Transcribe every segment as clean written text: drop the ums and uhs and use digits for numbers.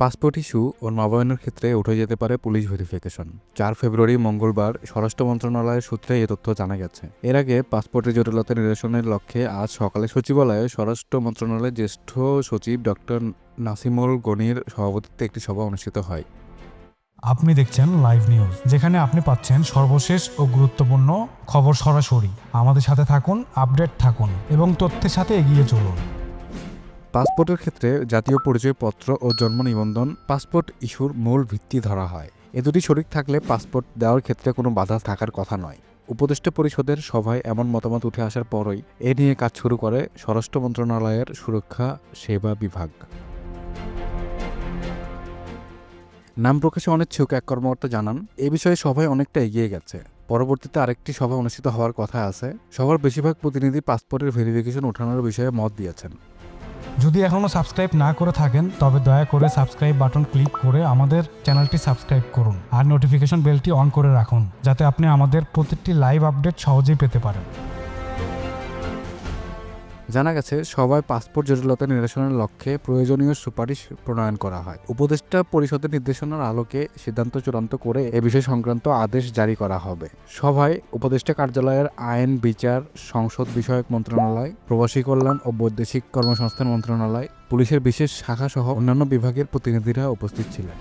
Passport issue ও নবায়নের ক্ষেত্রে উঠে যেতে পারে পুলিশ ভেরিফিকেশন। 4 ফেব্রুয়ারি মঙ্গলবার স্বরাষ্ট্র মন্ত্রণালয়ের সূত্রে এ তথ্য জানা গেছে। এর আগে পাসপোর্টের জটিলতা নিরসনের লক্ষ্যে আজ সকালে সচিবালয়ে স্বরাষ্ট্র মন্ত্রণালয়ের জ্যেষ্ঠ সচিব ডক্টর নাসিমুল গনির সভাপতিত্বে একটি সভা অনুষ্ঠিত হয়। আপনি দেখছেন লাইভ নিউজ, যেখানে আপনি পাচ্ছেন সর্বশেষ ও গুরুত্বপূর্ণ খবর সরাসরি। আমাদের সাথে থাকুন, আপডেট থাকুন এবং তথ্যের সাথে এগিয়ে চলুন। পাসপোর্টের ক্ষেত্রে জাতীয় পরিচয়পত্র ও জন্ম নিবন্ধন পাসপোর্ট ইস্যুর মূল ভিত্তি ধরা হয়। এ দুটি শরিক থাকলে পাসপোর্ট দেওয়ার ক্ষেত্রে কোনো বাধা থাকার কথা নয়। উপদেষ্টা পরিষদের সভায় এমন মতামত উঠে আসার পরই এ নিয়ে কাজ শুরু করে স্বরাষ্ট্র মন্ত্রণালয়ের সুরক্ষা সেবা বিভাগ। নাম প্রকাশে অনিচ্ছুক এক কর্মকর্তা জানান, এ বিষয়ে সভায় অনেকটা এগিয়ে গেছে। পরবর্তীতে আরেকটি সভা অনুষ্ঠিত হওয়ার কথা আছে। সভার বেশিরভাগ প্রতিনিধি পাসপোর্টের ভেরিফিকেশন ওঠানোর বিষয়ে মত দিয়েছেন। যদি এখনও সাবস্ক্রাইব না করে থাকেন, তবে দয়া করে সাবস্ক্রাইব বাটন ক্লিক করে আমাদের চ্যানেলটি সাবস্ক্রাইব করুন আর নোটিফিকেশন বেলটি অন করে রাখুন, যাতে আপনি আমাদের প্রতিটি লাইভ আপডেট সহজেই পেতে পারেন। জানা গেছে, সভায় পাসপোর্ট জটিলতা নিরসনের লক্ষ্যে প্রয়োজনীয় সুপারিশ প্রণয়ন করা হয়। উপদেষ্টা পরিষদের নির্দেশনার আলোকে সিদ্ধান্ত চূড়ান্ত করে এ বিষয় সংক্রান্ত আদেশ জারি করা হবে। সভায় উপদেষ্টা কার্যালয়ের আইন, বিচার, সংসদ বিষয়ক মন্ত্রণালয়, প্রবাসী কল্যাণ ও বৈদেশিক কর্মসংস্থান মন্ত্রণালয়, পুলিশের বিশেষ শাখা সহ অন্যান্য বিভাগের প্রতিনিধিরা উপস্থিত ছিলেন।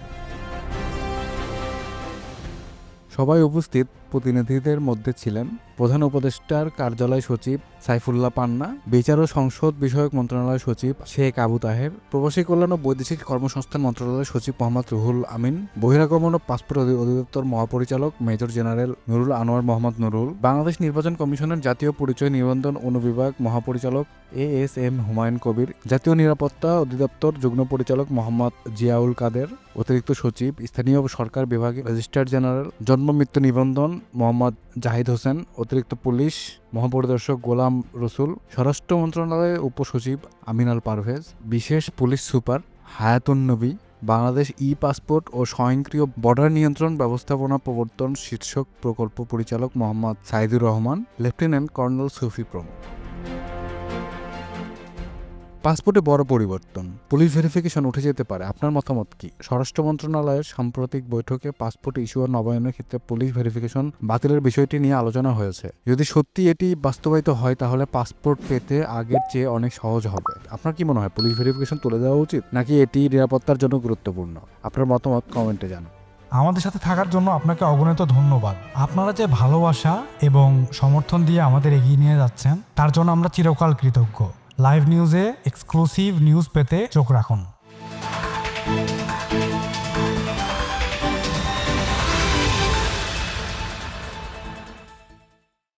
সবাই উপস্থিত প্রতিনিধিদের মধ্যে ছিলেন প্রধান উপদেষ্টার কার্যালয় সচিব সাইফুল্লাহ পান্না, বিচার ও সংসদ বিষয়ক মন্ত্রণালয় সচিব শেখ আবু তাহের, প্রবাসী কল্যাণ ও বৈদেশিক কর্মসংস্থান মন্ত্রণালয় সচিব মোহাম্মদ রুহুল আমিন, বহিরাগমন ও পাসপোর্ট অধিদপ্তর মহাপরিচালক মেজর জেনারেল নুরুল আনোয়ার মোহাম্মদ নুরুল, বাংলাদেশ নির্বাচন কমিশনের জাতীয় পরিচয় নিবন্ধন অনুবিভাগ মহাপরিচালক ASM হুমায়ুন কবির, জাতীয় নিরাপত্তা অধিদপ্তর যুগ্ম পরিচালক মোহাম্মদ জিয়াউল কাদের, অতিরিক্ত সচিব স্থানীয় সরকার বিভাগের রেজিস্ট্রার জেনারেল জন্ম মৃত্যু নিবন্ধন মোহাম্মদ জাহিদ হোসেন, অতিরিক্ত পুলিশ মহাপরিদর্শক গোলাম রসুল, স্বরাষ্ট্র মন্ত্রণালয়ের উপসচিব আমিনাল পারভেজ, বিশেষ পুলিশ সুপার হায়াতুন নবী, বাংলাদেশ পাসপোর্ট ও স্বয়ংক্রিয় বর্ডার নিয়ন্ত্রণ ব্যবস্থাপনা প্রবর্তন শীর্ষক প্রকল্প পরিচালক মোহাম্মদ সাইদুর রহমান, লেফটেন্যান্ট কর্নেল সুফি প্রমুখ। পাসপোর্টে বড় পরিবর্তন, পুলিশ ভেরিফিকেশন উঠে যেতে পারে। আপনার মতামত কি? স্বরাষ্ট্র মন্ত্রণালয়ের সাম্প্রতিক বৈঠকে পাসপোর্ট ইস্যু ও নবায়নের ক্ষেত্রে পুলিশ ভেরিফিকেশন বাতিলের বিষয়টি নিয়ে আলোচনা হয়েছে। যদি সত্যি এটি বাস্তবায়িত হয়, তাহলে পাসপোর্ট পেতে আগের চেয়ে অনেক সহজ হবে। আপনার কি মনে হয়, পুলিশ ভেরিফিকেশন তুলে দেওয়া উচিত, নাকি এটি নিরাপত্তার জন্য গুরুত্বপূর্ণ? আপনার মতামত কমেন্টে জানান। আমাদের সাথে থাকার জন্য আপনাকে অগণিত ধন্যবাদ। আপনারা যে ভালোবাসা এবং সমর্থন দিয়ে আমাদের এগিয়ে নিয়ে যাচ্ছেন, তার জন্য আমরা চিরকাল কৃতজ্ঞ। লাইভ নিউজে এক্সক্লুসিভ নিউজ পেতে চোখ রাখুন।